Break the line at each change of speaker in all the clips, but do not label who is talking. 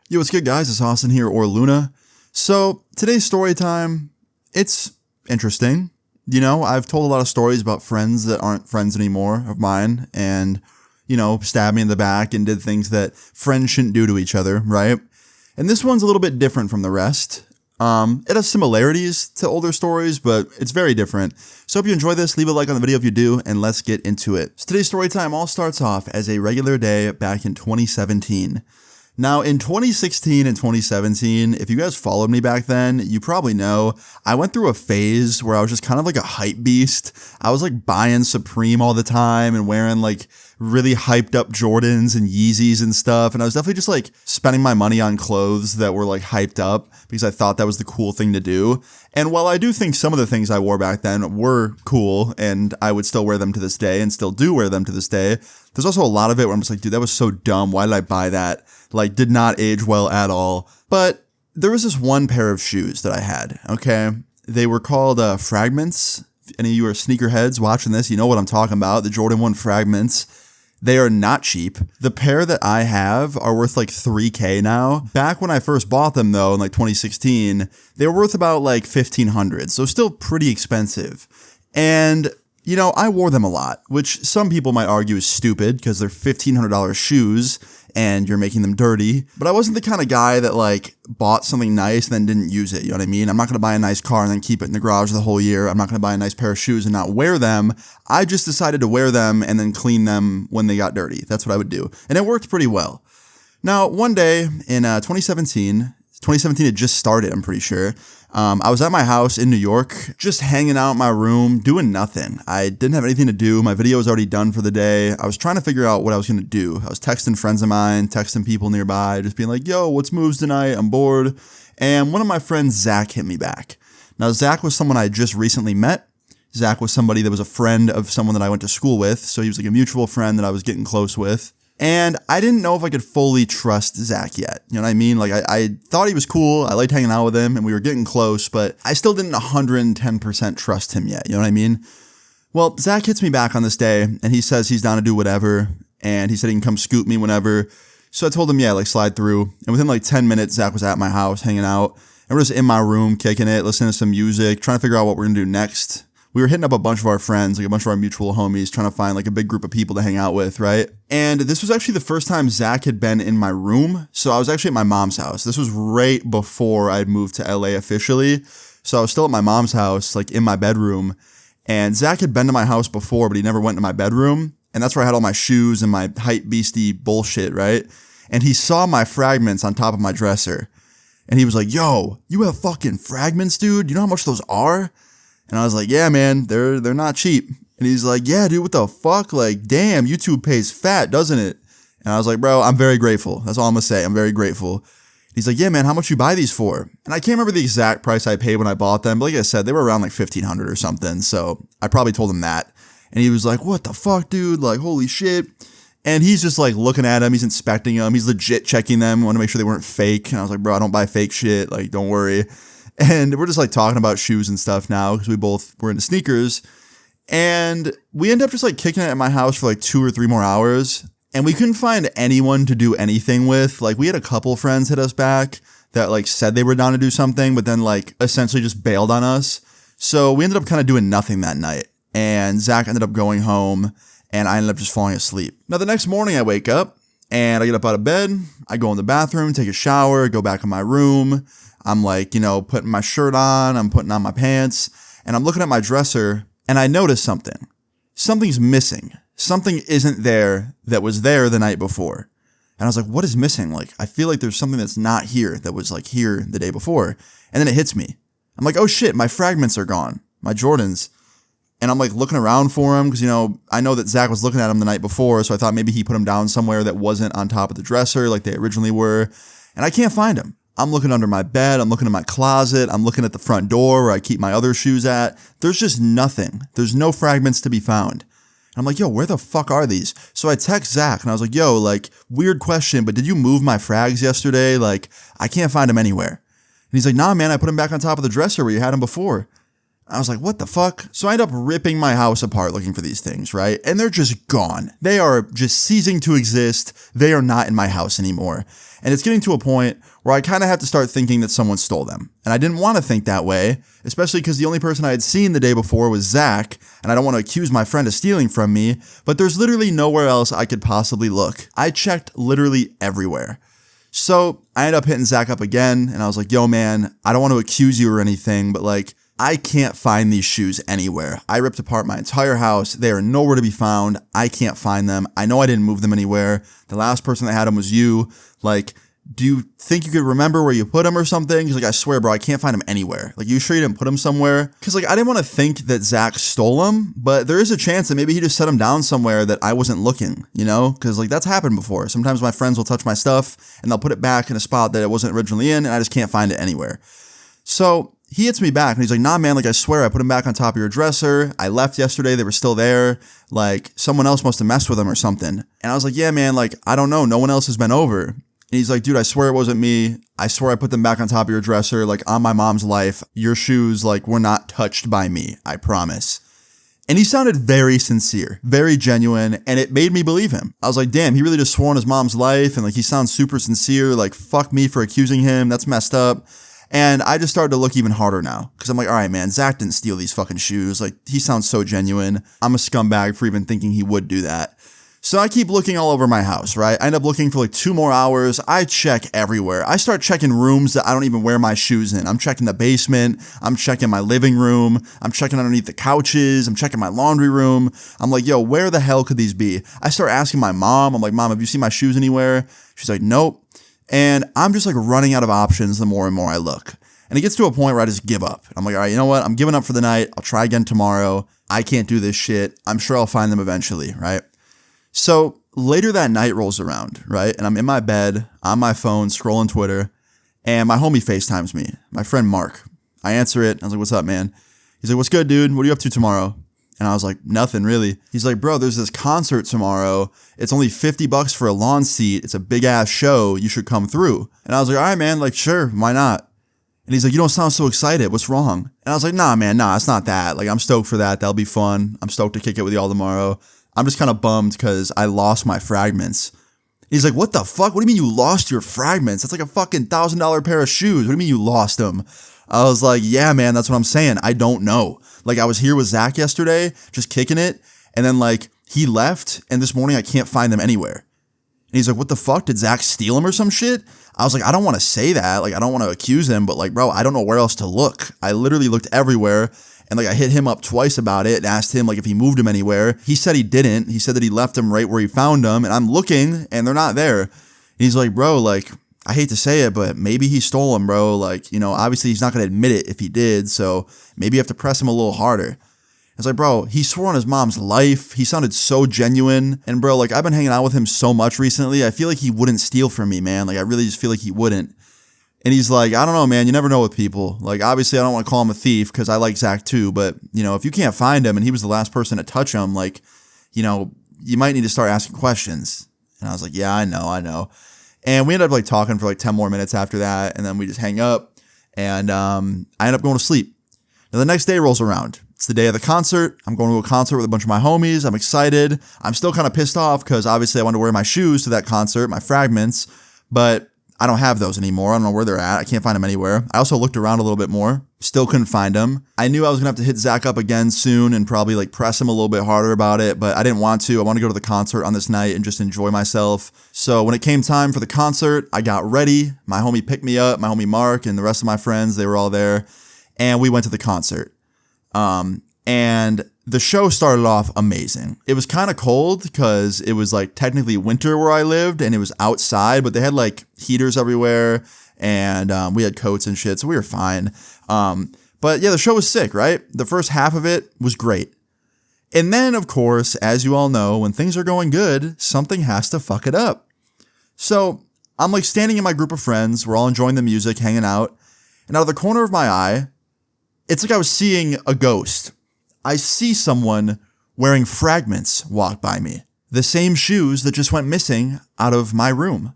Yo, what's good, guys? It's Austin here, or Luna. So, today's story time, it's interesting. You know, I've told a lot of stories about friends that aren't friends anymore of mine and, stabbed me in the back and did things that friends shouldn't do to each other, right? And this one's a little bit different from the rest. It has similarities to older stories, but it's very different. So hope you enjoy this. Leave a like on the video if you do, and let's get into it. So today's story time all starts off as a regular day back in 2017. Now, in 2016 and 2017, if you guys followed me back then, you probably know I went through a phase where I was just kind of like a hype beast. I was like buying Supreme all the time and wearing like really hyped up Jordans and Yeezys and stuff. And I was definitely just like spending my money on clothes that were like hyped up because I thought that was the cool thing to do. And while I do think some of the things I wore back then were cool and I would still wear them to this day and still do wear them to this day, there's also a lot of it where I'm just like, dude, that was so dumb. Why did I buy that? Like, did not age well at all. But there was this one pair of shoes that I had, okay? They were called Fragments. If any of you are sneakerheads watching this, you know what I'm talking about. The Jordan 1 Fragments. They are not cheap. The pair that I have are worth like $3,000 now. Back when I first bought them though, in like 2016, they were worth about like $1,500. So still pretty expensive. And I wore them a lot, which some people might argue is stupid because they're $1,500 shoes and you're making them dirty. But I wasn't the kind of guy that like bought something nice and then didn't use it. You know what I mean? I'm not going to buy a nice car and then keep it in the garage the whole year. I'm not going to buy a nice pair of shoes and not wear them. I just decided to wear them and then clean them when they got dirty. That's what I would do. And it worked pretty well. Now, one day in 2017 had just started, I'm pretty sure. I was at my house in New York, just hanging out in my room, doing nothing. I didn't have anything to do. My video was already done for the day. I was trying to figure out what I was going to do. I was texting friends of mine, texting people nearby, just being like, yo, what's moves tonight? I'm bored. And one of my friends, Zach, hit me back. Now, Zach was someone I just recently met. Zach was somebody that was a friend of someone that I went to school with. So he was like a mutual friend that I was getting close with. And I didn't know if I could fully trust Zach yet. You know what I mean? Like, I thought he was cool. I liked hanging out with him and we were getting close, but I still didn't 110% trust him yet. You know what I mean? Well, Zach hits me back on this day and he says he's down to do whatever. And he said he can come scoop me whenever. So I told him, yeah, like slide through. And within like 10 minutes, Zach was at my house hanging out. And we're just in my room, kicking it, listening to some music, trying to figure out what we're going to do next. We were hitting up a bunch of our friends, like a bunch of our mutual homies, trying to find like a big group of people to hang out with, right? And this was actually the first time Zach had been in my room. So I was actually at my mom's house. This was right before I'd moved to LA officially. So I was still at my mom's house, like in my bedroom. And Zach had been to my house before, but he never went to my bedroom. And that's where I had all my shoes and my hype beastie bullshit, right? And he saw my fragments on top of my dresser. And he was like, yo, you have fucking fragments, dude? You know how much those are? And I was like, yeah, man, they're not cheap. And he's like, yeah, dude, what the fuck? Like, damn, YouTube pays fat, doesn't it? And I was like, bro, I'm very grateful. That's all I'm gonna say. I'm very grateful. He's like, yeah, man, how much you buy these for? And I can't remember the exact price I paid when I bought them. But like I said, they were around like $1,500 or something. So I probably told him that. And he was like, what the fuck, dude? Like, holy shit. And he's just like looking at them. He's inspecting them. He's legit checking them. Want to make sure they weren't fake. And I was like, bro, I don't buy fake shit. Like, don't worry. And we're just like talking about shoes and stuff now because we both were into sneakers. And we ended up just like kicking it at my house for like 2 or 3 more hours. And we couldn't find anyone to do anything with. Like, we had a couple friends hit us back that like said they were down to do something, but then like essentially just bailed on us. So we ended up kind of doing nothing that night. And Zach ended up going home and I ended up just falling asleep. Now the next morning I wake up and I get up out of bed. I go in the bathroom, take a shower, go back in my room. I'm like, putting my shirt on, I'm putting on my pants, and I'm looking at my dresser, and I notice something. Something's missing. Something isn't there that was there the night before. And I was like, what is missing? Like, I feel like there's something that's not here that was like here the day before. And then it hits me. I'm like, oh shit, my fragments are gone. My Jordans. And I'm like looking around for them because, I know that Zach was looking at them the night before, so I thought maybe he put them down somewhere that wasn't on top of the dresser like they originally were. And I can't find them. I'm looking under my bed, I'm looking in my closet, I'm looking at the front door where I keep my other shoes at. There's just nothing. There's no fragments to be found. And I'm like, yo, where the fuck are these? So I text Zach and I was like, yo, like, weird question, but did you move my frags yesterday? Like, I can't find them anywhere. And he's like, nah, man, I put them back on top of the dresser where you had them before. I was like, what the fuck? So I end up ripping my house apart looking for these things, right? And they're just gone. They are just ceasing to exist. They are not in my house anymore. And it's getting to a point where I kind of have to start thinking that someone stole them. And I didn't want to think that way, especially because the only person I had seen the day before was Zach, and I don't want to accuse my friend of stealing from me, but there's literally nowhere else I could possibly look. I checked literally everywhere. So I ended up hitting Zach up again, and I was like, yo man, I don't want to accuse you or anything, but like, I can't find these shoes anywhere. I ripped apart my entire house. They are nowhere to be found. I can't find them. I know I didn't move them anywhere. The last person that had them was you. Like, do you think you could remember where you put them or something? He's like, I swear, bro, I can't find them anywhere. Like, you sure you didn't put them somewhere? Because, like, I didn't want to think that Zach stole them, but there is a chance that maybe he just set them down somewhere that I wasn't looking, you know? Because, like, that's happened before. Sometimes my friends will touch my stuff, and they'll put it back in a spot that it wasn't originally in, and I just can't find it anywhere. So he hits me back and he's like, nah, man, like, I swear I put them back on top of your dresser. I left yesterday. They were still there. Like, someone else must have messed with them or something. And I was like, yeah, man, like, I don't know. No one else has been over. And he's like, dude, I swear it wasn't me. I swear I put them back on top of your dresser, like, on my mom's life. Your shoes, like, were not touched by me. I promise. And he sounded very sincere, very genuine, and it made me believe him. I was like, damn, he really just swore on his mom's life, and, like, he sounds super sincere. Like, fuck me for accusing him. That's messed up. And I just started to look even harder now because I'm like, all right, man, Zach didn't steal these fucking shoes. Like, he sounds so genuine. I'm a scumbag for even thinking he would do that. So I keep looking all over my house, right? I end up looking for like 2 more hours. I check everywhere. I start checking rooms that I don't even wear my shoes in. I'm checking the basement. I'm checking my living room. I'm checking underneath the couches. I'm checking my laundry room. I'm like, yo, where the hell could these be? I start asking my mom. I'm like, Mom, have you seen my shoes anywhere? She's like, nope. And I'm just like running out of options the more and more I look. And it gets to a point where I just give up. I'm like, all right, you know what? I'm giving up for the night. I'll try again tomorrow. I can't do this shit. I'm sure I'll find them eventually, right? So later that night rolls around, right? And I'm in my bed, on my phone, scrolling Twitter, and my homie FaceTimes me, my friend Mark. I answer it. I was like, what's up, man? He's like, what's good, dude? What are you up to tomorrow? And I was like, nothing really. He's like, bro, there's this concert tomorrow. It's only $50 for a lawn seat. It's a big ass show. You should come through. And I was like, all right, man, like, sure, why not? And he's like, you don't sound so excited. What's wrong? And I was like, nah, man, nah, it's not that. Like, I'm stoked for that. That'll be fun. I'm stoked to kick it with y'all tomorrow. I'm just kind of bummed because I lost my fragments. He's like, what the fuck? What do you mean you lost your fragments? That's like a fucking $1,000 pair of shoes. What do you mean you lost them? I was like, yeah, man, that's what I'm saying. I don't know. Like, I was here with Zach yesterday, just kicking it. And then, like, he left. And this morning, I can't find them anywhere. And he's like, what the fuck? Did Zach steal them or some shit? I was like, I don't want to say that. Like, I don't want to accuse him. But, like, bro, I don't know where else to look. I literally looked everywhere. And, like, I hit him up twice about it and asked him, like, if he moved them anywhere. He said he didn't. He said that he left them right where he found them. And I'm looking, and they're not there. And he's like, bro, like, I hate to say it, but maybe he stole them, bro. Like, you know, obviously he's not going to admit it if he did. So maybe you have to press him a little harder. It's like, bro, he swore on his mom's life. He sounded so genuine. And bro, like, I've been hanging out with him so much recently. I feel like he wouldn't steal from me, man. Like, I really just feel like he wouldn't. And he's like, I don't know, man. You never know with people. Like, obviously I don't want to call him a thief because I like Zach too. But, you know, if you can't find him and he was the last person to touch him, like, you know, you might need to start asking questions. And I was like, yeah, I know. And we ended up like talking for like 10 more minutes after that. And then we just hang up and I end up going to sleep. Now the next day rolls around. It's the day of the concert. I'm going to a concert with a bunch of my homies. I'm excited. I'm still kind of pissed off because obviously I wanted to wear my shoes to that concert, my fragments, but I don't have those anymore. I don't know where they're at. I can't find them anywhere. I also looked around a little bit more. Still couldn't find them. I knew I was going to have to hit Zach up again soon and probably like press him a little bit harder about it, but I didn't want to. I want to go to the concert on this night and just enjoy myself. So when it came time for the concert, I got ready. My homie picked me up, my homie Mark and the rest of my friends, they were all there. And we went to the concert. And the show started off amazing. It was kind of cold because it was like technically winter where I lived and it was outside, but they had like heaters everywhere and we had coats and shit, so we were fine. But yeah, the show was sick, right? The first half of it was great. And then, of course, as you all know, when things are going good, something has to fuck it up. So I'm like standing in my group of friends. We're all enjoying the music, hanging out. And out of the corner of my eye, it's like I was seeing a ghost. I see someone wearing fragments walk by me. The same shoes that just went missing out of my room.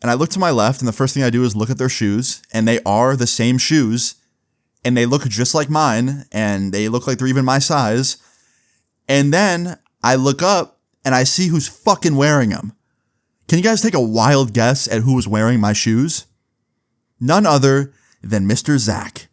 And I look to my left, and the first thing I do is look at their shoes, and they are the same shoes and they look just like mine, and they look like they're even my size. And then I look up and I see who's fucking wearing them. Can you guys take a wild guess at who was wearing my shoes? None other than Mr. Zach.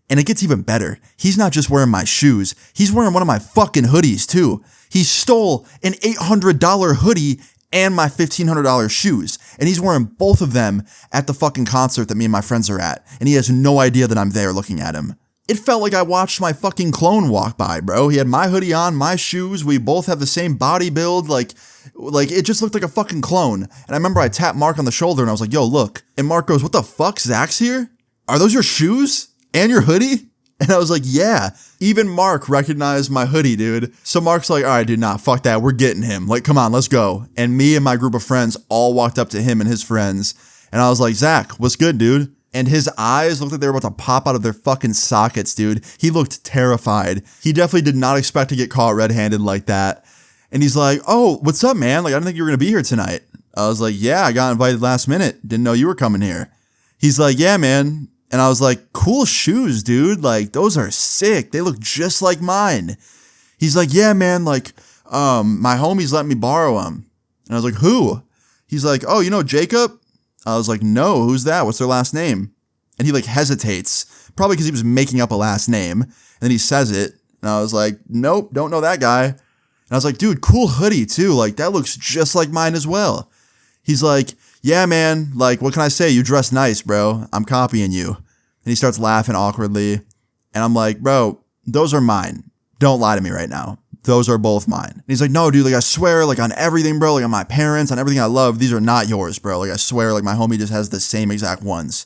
And it gets even better. He's not just wearing my shoes. He's wearing one of my fucking hoodies too. He stole an $800 hoodie and my $1,500 shoes. And he's wearing both of them at the fucking concert that me and my friends are at. And he has no idea that I'm there looking at him. It felt like I watched my fucking clone walk by, bro. He had my hoodie on, my shoes. We both have the same body build. Like it just looked like a fucking clone. And I remember I tapped Mark on the shoulder and I was like, yo, look. And Mark goes, what the fuck? Zach's here? Are those your shoes? And your hoodie? And I was like, yeah. Even Mark recognized my hoodie, dude. So Mark's like, all right, dude, nah, fuck that. We're getting him. Like, come on, let's go. And me and my group of friends all walked up to him and his friends. And I was like, Zach, what's good, dude? And his eyes looked like they were about to pop out of their fucking sockets, dude. He looked terrified. He definitely did not expect to get caught red-handed like that. And he's like, oh, what's up, man? Like, I didn't think you were going to be here tonight. I was like, yeah, I got invited last minute. Didn't know you were coming here. He's like, yeah, man. And I was like, cool shoes, dude. Like, those are sick. They look just like mine. He's like, yeah, man. Like, my homies let me borrow them. And I was like, who? He's like, oh, you know Jacob? I was like, no, who's that? What's their last name? And he like hesitates, probably because he was making up a last name. And then he says it. And I was like, nope, don't know that guy. And I was like, dude, cool hoodie too. Like, that looks just like mine as well. He's like, yeah, man. Like, what can I say? You dress nice, bro. I'm copying you. And he starts laughing awkwardly. And I'm like, bro, those are mine. Don't lie to me right now. Those are both mine. And he's like, no, dude, like, I swear, like, on everything, bro, like, on my parents, on everything I love, these are not yours, bro. Like, I swear, like, my homie just has the same exact ones.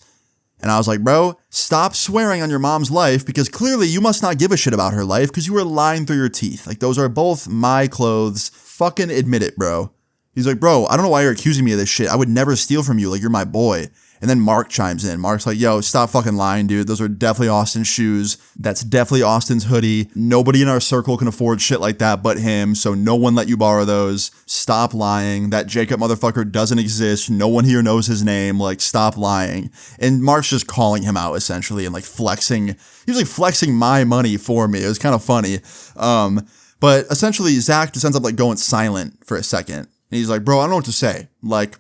And I was like, bro, stop swearing on your mom's life, because clearly you must not give a shit about her life, because you were lying through your teeth. Like, those are both my clothes. Fucking admit it, bro. He's like, bro, I don't know why you're accusing me of this shit. I would never steal from you. Like, you're my boy. And then Mark chimes in. Mark's like, yo, stop fucking lying, dude. Those are definitely Austin's shoes. That's definitely Austin's hoodie. Nobody in our circle can afford shit like that but him, so no one let you borrow those. Stop lying. That Jacob motherfucker doesn't exist. No one here knows his name. Like, stop lying. And Mark's just calling him out, essentially, and like flexing. He was like flexing my money for me. It was kind of funny. But essentially, Zach just ends up like going silent for a second. And he's like, bro, I don't know what to say. Like,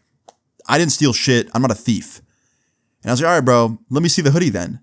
I didn't steal shit. I'm not a thief. And I was like, all right, bro, let me see the hoodie then.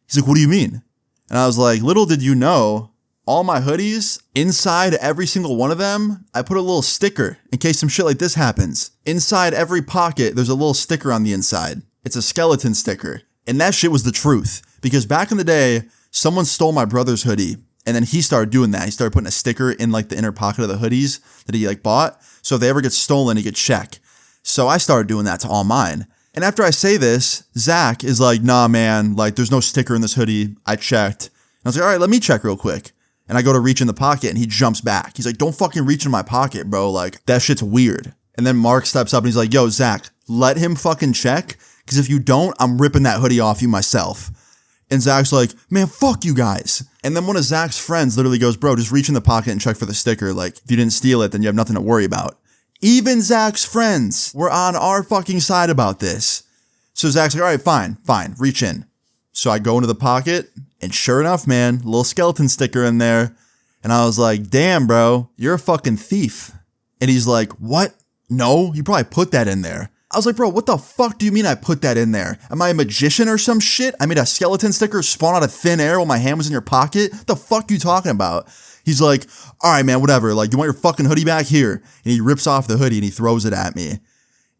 He's like, what do you mean? And I was like, little did you know, all my hoodies, inside every single one of them, I put a little sticker in case some shit like this happens. Inside every pocket, there's a little sticker on the inside. It's a skeleton sticker. And that shit was the truth. Because back in the day, someone stole my brother's hoodie. And then he started doing that. He started putting a sticker in like the inner pocket of the hoodies that he like bought. So if they ever get stolen, he could check. So I started doing that to all mine. And after I say this, Zach is like, nah, man, like, there's no sticker in this hoodie. I checked. And I was like, all right, let me check real quick. And I go to reach in the pocket and he jumps back. He's like, don't fucking reach in my pocket, bro. Like, that shit's weird. And then Mark steps up and he's like, yo, Zach, let him fucking check. Because if you don't, I'm ripping that hoodie off you myself. And Zach's like, man, fuck you guys. And then one of Zach's friends literally goes, bro, just reach in the pocket and check for the sticker. Like, if you didn't steal it, then you have nothing to worry about. Even Zach's friends were on our fucking side about this. So Zach's like, all right, fine, reach in. So I go into the pocket, and sure enough, man, a little skeleton sticker in there. And I was like, damn, bro, you're a fucking thief. And he's like, what? No, you probably put that in there. I was like, bro, what the fuck do you mean I put that in there? Am I a magician or some shit? I made a skeleton sticker spawn out of thin air while my hand was in your pocket? What the fuck are you talking about? He's like, all right, man, whatever. Like, you want your fucking hoodie back here? And he rips off the hoodie and he throws it at me.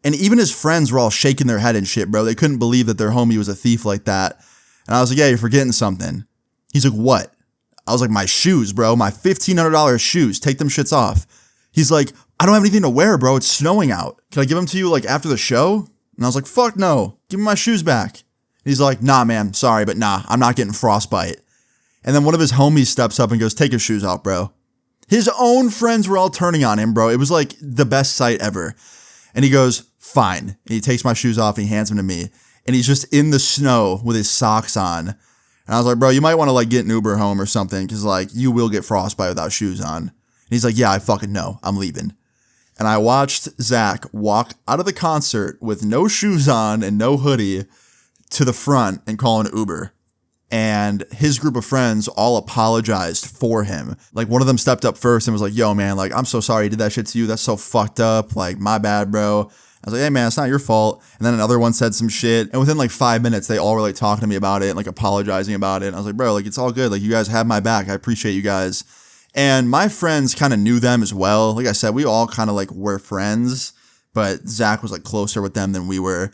And even his friends were all shaking their head and shit, bro. They couldn't believe that their homie was a thief like that. And I was like, yeah, you're forgetting something. He's like, what? I was like, my shoes, bro. My $1,500 shoes. Take them shits off. He's like, I don't have anything to wear, bro. It's snowing out. Can I give them to you, like, after the show? And I was like, fuck no. Give me my shoes back. And he's like, nah, man. Sorry, but nah. I'm not getting frostbite. And then one of his homies steps up and goes, take your shoes off, bro. His own friends were all turning on him, bro. It was like the best sight ever. And he goes, fine. And he takes my shoes off and he hands them to me. And he's just in the snow with his socks on. And I was like, bro, you might want to like get an Uber home or something. Cause like you will get frostbite without shoes on. And he's like, yeah, I fucking know. I'm leaving. And I watched Zach walk out of the concert with no shoes on and no hoodie to the front and call an Uber. and his group of friends all apologized for him. Like, one of them stepped up first and was like, yo, man, like, I'm so sorry he did that shit to you. That's so fucked up. Like, my bad, bro. I was like, hey, man, it's not your fault. And then another one said some shit. And within like 5 minutes, they all were like talking to me about it and like apologizing about it. And I was like, bro, like, it's all good. Like, you guys have my back. I appreciate you guys. And my friends kind of knew them as well. Like I said, we all kind of like were friends, but Zach was like closer with them than we were.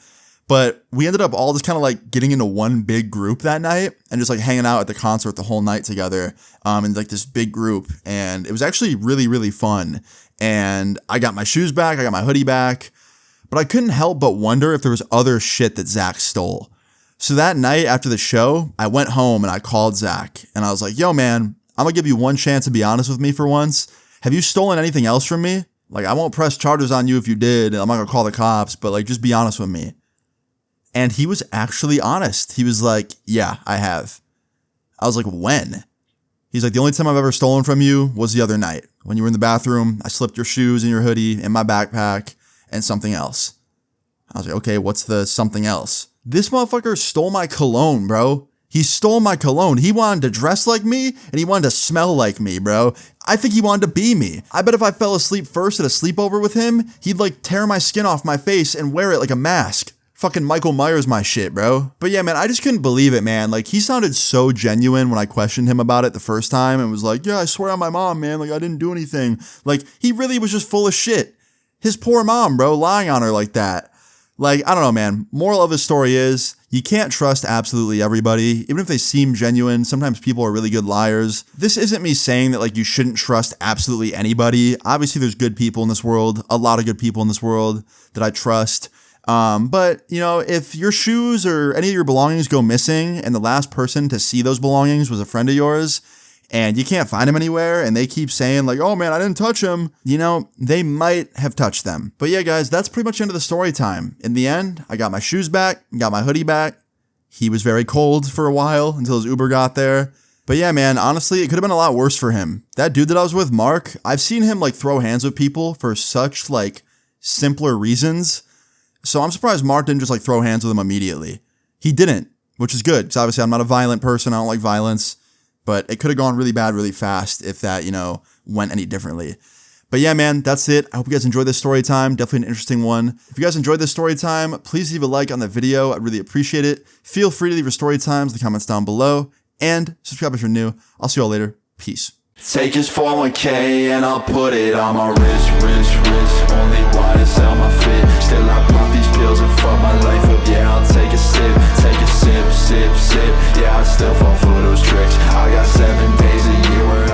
But we ended up all just kind of like getting into one big group that night and just like hanging out at the concert the whole night together in like this big group. And it was actually really, really fun. And I got my shoes back. I got my hoodie back. But I couldn't help but wonder if there was other shit that Zach stole. So that night after the show, I went home and I called Zach. And I was like, yo, man, I'm going to give you one chance to be honest with me for once. Have you stolen anything else from me? Like, I won't press charges on you if you did. I'm not going to call the cops. But like, just be honest with me. And he was actually honest. He was like, yeah, I have. I was like, when? He's like, the only time I've ever stolen from you was the other night. When you were in the bathroom, I slipped your shoes and your hoodie in my backpack and something else. I was like, okay, what's the something else? This motherfucker stole my cologne, bro. He stole my cologne. He wanted to dress like me and he wanted to smell like me, bro. I think he wanted to be me. I bet if I fell asleep first at a sleepover with him, he'd like tear my skin off my face and wear it like a mask. Fucking Michael Myers my shit, bro. But yeah, man, I just couldn't believe it, man. Like, he sounded so genuine when I questioned him about it the first time and was like, yeah, I swear on my mom, man. Like, I didn't do anything. Like, he really was just full of shit. His poor mom, bro, lying on her like that. Like, I don't know, man. Moral of his story is you can't trust absolutely everybody. Even if they seem genuine, sometimes people are really good liars. This isn't me saying that, like, you shouldn't trust absolutely anybody. Obviously, there's good people in this world, a lot of good people in this world that I trust. But, you know, if your shoes or any of your belongings go missing and the last person to see those belongings was a friend of yours and you can't find them anywhere and they keep saying like, oh man, I didn't touch them, you know, they might have touched them. But yeah, guys, that's pretty much the end of the story time. In the end, I got my shoes back, got my hoodie back. He was very cold for a while until his Uber got there. But yeah, man, honestly, it could have been a lot worse for him. That dude that I was with, Mark, I've seen him like throw hands with people for such like simpler reasons. So I'm surprised Mark didn't just like throw hands with him immediately. He didn't, which is good. Because obviously I'm not a violent person. I don't like violence. But it could have gone really bad really fast if that, you know, went any differently. But yeah, man, that's it. I hope you guys enjoyed this story time. Definitely an interesting one. If you guys enjoyed this story time, please leave a like on the video. I'd really appreciate it. Feel free to leave your story times in the comments down below. And subscribe if you're new. I'll see you all later. Peace.
Take his 401k and I'll put it on my wrist. Only wanna sell my fit. Still I pop these pills and fuck my life up. Yeah, I'll take a sip. Yeah, I still fall for those tricks. I got 7 days a year where